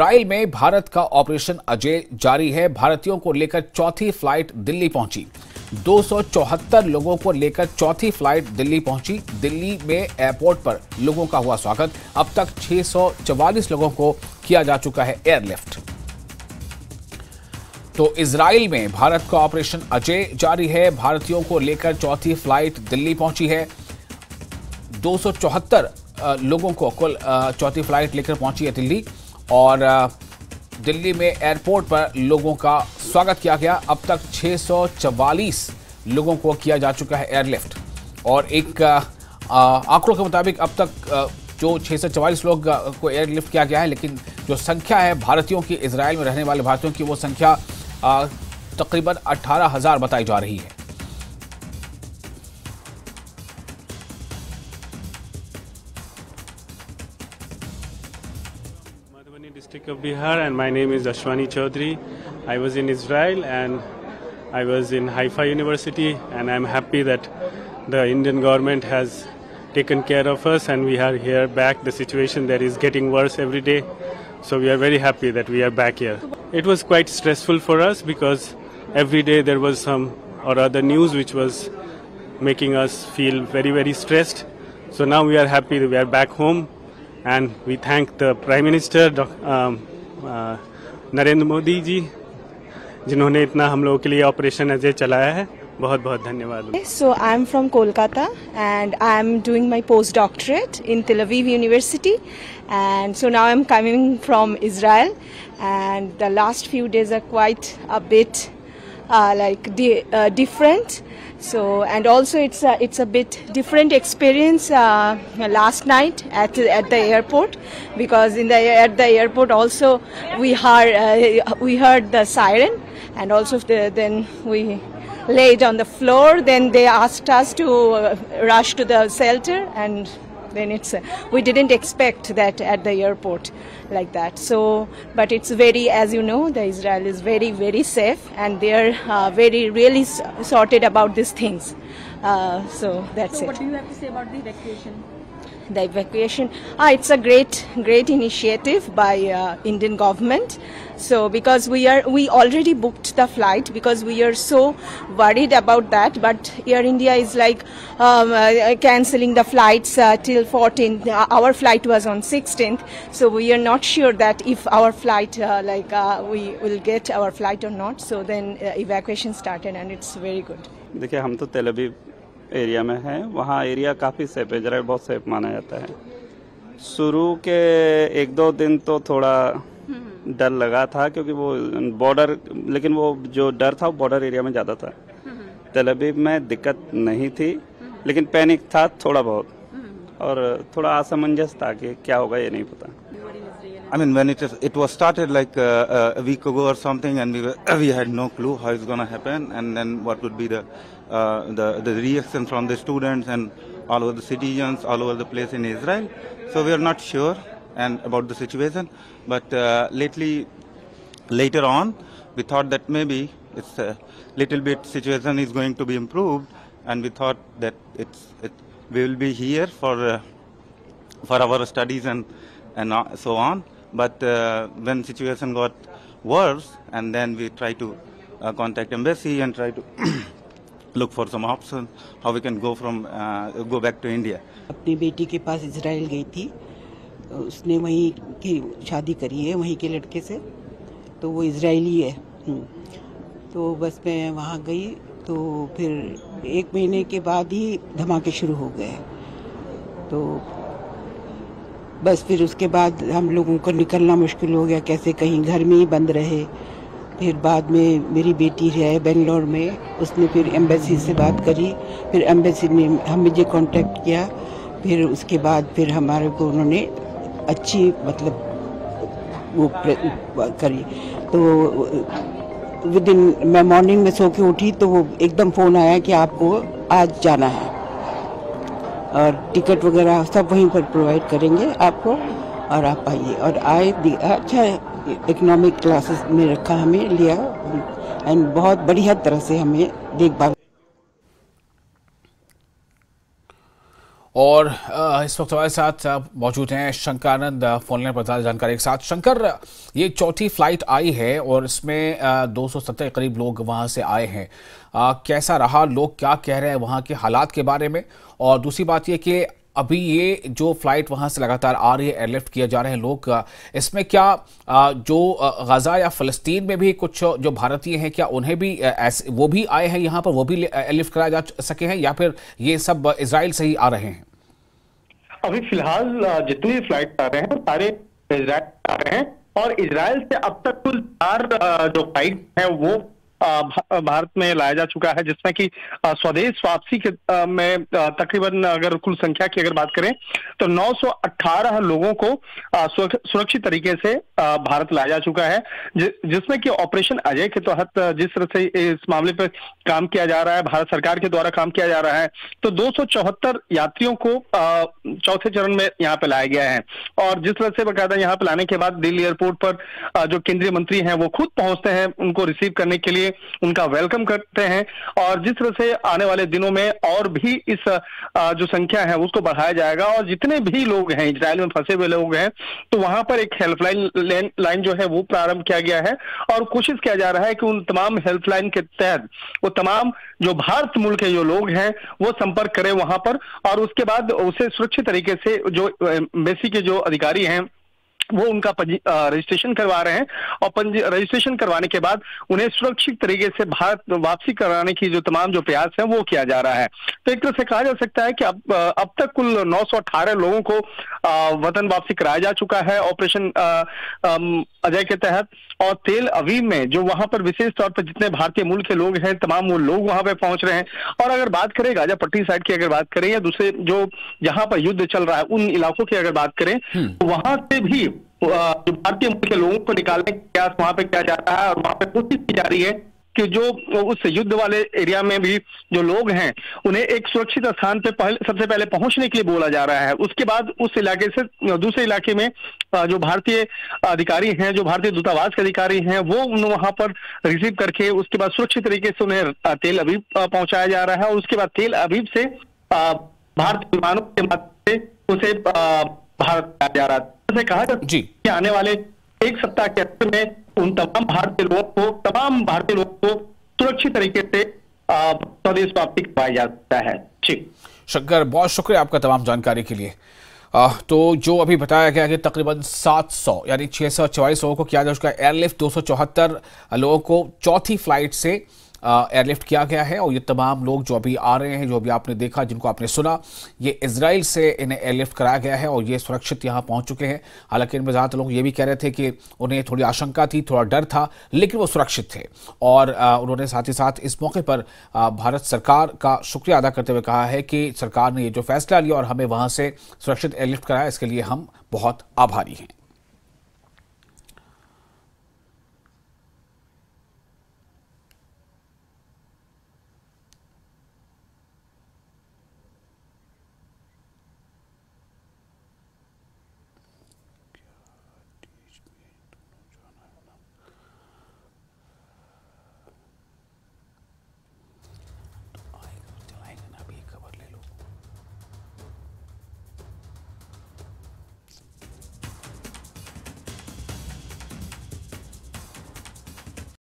Israel में भारत का operation Ajay जारी है। भारतीयों को लेकर चौथी फ्लाइट दिल्ली पहुंची। 274 लोगों को लेकर चौथी फ्लाइट दिल्ली पहुंची। दिल्ली में एयरपोर्ट पर लोगों का हुआ स्वागत। अब तक 644 लोगों को किया जा चुका है एयरलिफ्ट। तो इजराइल में भारत का ऑपरेशन अजय जारी है। भारतीयों को लेकर चौथी फ्लाइट दिल्ली पहुंची है। 274 लोगों को कुल चौथी फ्लाइट लेकर पहुंची है दिल्ली, और दिल्ली में एयरपोर्ट पर लोगों का स्वागत किया गया। अब तक 644 लोगों को किया जा चुका है एयरलिफ्ट, और एक आंकड़ों के मुताबिक अब तक जो 644 लोग को एयरलिफ्ट किया गया है, लेकिन जो संख्या है भारतीयों की, इजराइल में रहने वाले भारतीयों की, वो संख्या तकरीबन 18,000 बताई जा रही है। District of Bihar, and my name is Ashwani Chaudhary. I was in Israel and I was in Haifa University, and I'm happy that the Indian government has taken care of us and we are here back. The situation there is getting worse every day, so we are very happy that we are back here. It was quite stressful for us because every day there was some or other news which was making us feel very, very stressed. So now we are happy that we are back home. And we thank the Prime Minister Narendra Modi ji, जिन्होंने इतना हम लोगों के लिए operation Ajay चलाया है। बहुत बहुत धन्यवाद। So I am from Kolkata and I am doing my postdoctorate in Tel Aviv University, and so now I am coming from Israel, and the last few days are quite a bit different. So, and also it's a bit different experience last night at the airport, because at the airport also we heard the siren, and also then we laid on the floor. Then they asked us to rush to the shelter, and then we didn't expect that at the airport like that. So, but it's very, as you know, the Israel is very, very safe, and they are really sorted about these things. So that's it. So what do you have to say about the evacuation? The evacuation, it's a great initiative by Indian government. So because we already booked the flight, because we are so worried about that, but Air India is like cancelling the flights till 14th. Our flight was on 16th, so we are not sure that if our flight we will get our flight or not. So then evacuation started, and it's very good. देखिए, हम तो तेल Aviv area में है। वहाँ area काफ़ी safe है, Israel बहुत सेफ माना जाता है। शुरू के 1-2 दिन तो थोड़ा डर लगा था, क्योंकि वो बॉर्डर, लेकिन वो जो डर था वो बॉर्डर एरिया में ज़्यादा था। तेल अवीव में दिक्कत नहीं थी, लेकिन पैनिक था थोड़ा बहुत, और थोड़ा असमंजस था कि क्या होगा ये नहीं पता। I mean, when it was started like a week ago or something, and we had no clue how it's going to happen, and then what would be the reaction from the students and all over the citizens all over the place in Israel. So we are not sure and about the situation, but later on we thought that maybe it's a little bit situation is going to be improved, and we thought that we will be here for our studies and so on. But when situation got worse, and then we try to contact embassy and try to look for some option how we can go back to India. अपनी बेटी के पास Israel गई थी, उसने वहीं की शादी करी है, वहीं के लड़के से, तो वो इजरायली है। तो बस मैं वहाँ गई, तो फिर 1 महीने के बाद ही धमाके शुरू हो गए। तो बस फिर उसके बाद हम लोगों को निकलना मुश्किल हो गया, कैसे कहीं घर में ही बंद रहे। फिर बाद में मेरी बेटी है बेंगलोर में, उसने फिर एम्बेसी से बात करी, फिर एम्बेसी ने हम मुझे कांटेक्ट किया। फिर उसके बाद फिर हमारे को उन्होंने अच्छी मतलब वो करी। तो विदिन मैं मॉर्निंग में सो के उठी तो वो एकदम फ़ोन आया कि आपको आज जाना है, और टिकट वगैरह सब वहीं पर प्रोवाइड करेंगे आपको, और आप आइए। और आए, अच्छा इकोनॉमिक क्लासेस में रखा, हमें लिया, एंड बहुत बढ़िया तरह से हमें देखभाल। और इस वक्त हमारे साथ मौजूद हैं शंकरानंद फोनलाइन पर ज़्यादा जानकारी के साथ। शंकर, ये चौथी फ्लाइट आई है और इसमें 270 के करीब लोग वहां से आए हैं। कैसा रहा, लोग क्या कह रहे हैं वहां के हालात के बारे में? और दूसरी बात ये कि अभी ये जो फ्लाइट वहां से लगातार आ रही है, एयरलिफ्ट किए जा रहे हैं लोग, इसमें क्या जो गजा या फ़लस्तीन में भी कुछ जो भारतीय हैं, क्या उन्हें भी ऐसे वो भी आए हैं यहाँ पर, वो भी एयरलिफ्ट कराए जा सके हैं, या फिर ये सब इजराइल से ही आ रहे हैं? अभी फिलहाल जितने फ्लाइट आ रहे हैं सारे इजराइल आ रहे हैं, और इजराइल से अब तक कुल 4 जो फ्लाइट हैं वो भारत में लाया जा चुका है, जिसमें कि स्वदेश वापसी के में तकरीबन अगर कुल संख्या की अगर बात करें तो 918 लोगों को सुरक्षित तरीके से भारत लाया जा चुका है, जिसमें कि ऑपरेशन अजय के तहत जिस तरह से इस मामले पर काम किया जा रहा है, भारत सरकार के द्वारा काम किया जा रहा है, तो 274 यात्रियों को चौथे चरण में यहाँ पे लाया गया है। और जिस तरह से बकायदा यहाँ पे लाने के बाद दिल्ली एयरपोर्ट पर जो केंद्रीय मंत्री हैं वो खुद पहुंचते हैं उनको रिसीव करने के लिए, उनका वेलकम करते हैं। और जिस तरह से आने वाले दिनों में और भी इस जो संख्या है उसको बढ़ाया जाएगा, और जितने भी लोग हैं इजराइल में फंसे हुए लोग हैं तो वहां पर एक हेल्पलाइन लाइन जो है वो प्रारंभ किया गया है, और कोशिश किया जा रहा है कि उन तमाम हेल्पलाइन के तहत वो तमाम जो भारत मूल के जो लोग हैं वो संपर्क करें वहां पर, और उसके बाद उसे सुरक्षित तरीके से जो एम्बेसी के जो अधिकारी हैं वो उनका रजिस्ट्रेशन करवा रहे हैं, और रजिस्ट्रेशन करवाने के बाद उन्हें सुरक्षित तरीके से भारत वापसी कराने की जो तमाम जो प्रयास हैं वो किया जा रहा है। तो एक तरह से कहा जा सकता है कि अब तक कुल 918 लोगों को वतन वापसी कराया जा चुका है ऑपरेशन अजय के तहत। और तेल अवीव में जो वहां पर विशेष तौर पर जितने भारतीय मूल के लोग हैं तमाम वो लोग वहां पे पहुंच रहे हैं। और अगर बात करें गाजा पट्टी साइड की अगर बात करें या दूसरे जो जहां पर युद्ध चल रहा है उन इलाकों की अगर बात करें तो वहां से भी जो भारतीय मूल के लोगों को निकालने का प्रयास वहां पे किया जा रहा है, और वहां पे कोशिश की जा रही है कि जो उस युद्ध वाले एरिया में भी जो लोग हैं उन्हें एक सुरक्षित स्थान पे सबसे पहले पहुंचने के लिए बोला जा रहा है। उसके बाद उस इलाके से दूसरे इलाके में जो भारतीय अधिकारी हैं, जो भारतीय दूतावास के अधिकारी हैं, वो वहां पर रिसीव करके उसके बाद सुरक्षित तरीके से उन्हें तेल अवीव पहुंचाया जा रहा है, और उसके बाद तेल अवीव से भारतीय विमानों के माध्यम से उसे भारत लाया जा रहा है। जैसे कहा जाता है कि आने वाले एक सप्ताह के अंदर में उन तमाम भारतीय लोगों को सुरक्षित तरीके से स्वदेश वापसी करवाया जा सकता है। ठीक शंकर, बहुत शुक्रिया आपका तमाम जानकारी के लिए। तो जो अभी बताया गया कि तकरीबन 700 यानी 644 लोगों को किया जा चुका है एयरलिफ्ट, 274 लोगों को चौथी फ्लाइट से एयरलिफ्ट किया गया है, और ये तमाम लोग जो अभी आ रहे हैं, जो अभी आपने देखा, जिनको आपने सुना, ये इजराइल से इन्हें एयरलिफ्ट कराया गया है और ये सुरक्षित यहाँ पहुँच चुके हैं। हालांकि इनमें ज़्यादातर लोग ये भी कह रहे थे कि उन्हें थोड़ी आशंका थी, थोड़ा डर था, लेकिन वो सुरक्षित थे। और उन्होंने साथ ही साथ इस मौके पर भारत सरकार का शुक्रिया अदा करते हुए कहा है कि सरकार ने ये जो फैसला लिया और हमें वहाँ से सुरक्षित एयरलिफ्ट कराया, इसके लिए हम बहुत आभारी हैं।